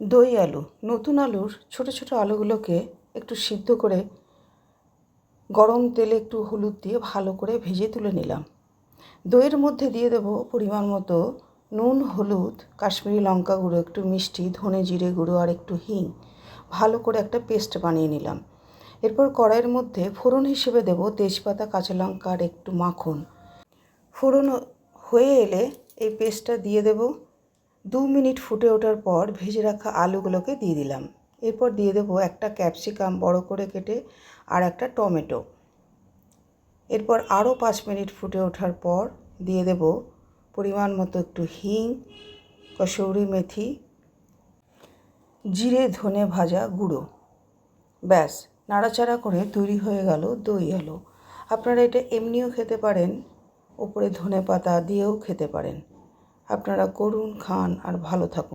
দই আলু। নতুন আলুর ছোট ছোট আলুগুলোকে একটু সিদ্ধ করে গরম তেলে একটু হলুদ দিয়ে ভালো করে ভেজে তুলে নিলাম। দইয়ের মধ্যে দিয়ে দেব পরিমাণ মতো নুন, হলুদ, কাশ্মীরি লঙ্কা গুঁড়ো, একটু মিষ্টি, ধনে জিরে গুঁড়ো আর একটু হিং। ভালো করে একটা পেস্ট বানিয়ে নিলাম। এরপর কড়াইয়ের মধ্যে ফোড়ন হিসেবে দেব তেজপাতা, কাঁচা লঙ্কা আর একটু মাখন। ফোড়ন হয়ে এলে এই পেস্টটা দিয়ে দেব। 2 মিনিট ফুটে ওঠার পর ভেজে রাখা আলুগুলোকে দিয়ে দিলাম। এরপর দিয়ে দেব একটা ক্যাপসিকাম বড় করে কেটে আর একটা টমেটো। এরপর আরও 5 মিনিট ফুটে ওঠার পর দিয়ে দেব পরিমাণ মতো একটু হিং, কসুরি মেথি, জিরে ধনে ভাজা গুঁড়ো। ব্যাস, নাড়াচাড়া করে তৈরি হয়ে গেল দই আলু। আপনারা এটা এমনিও খেতে পারেন, ওপরে ধনে পাতা দিয়েও খেতে পারেন। আপনারা করুন, খান আর ভালো থাকুন।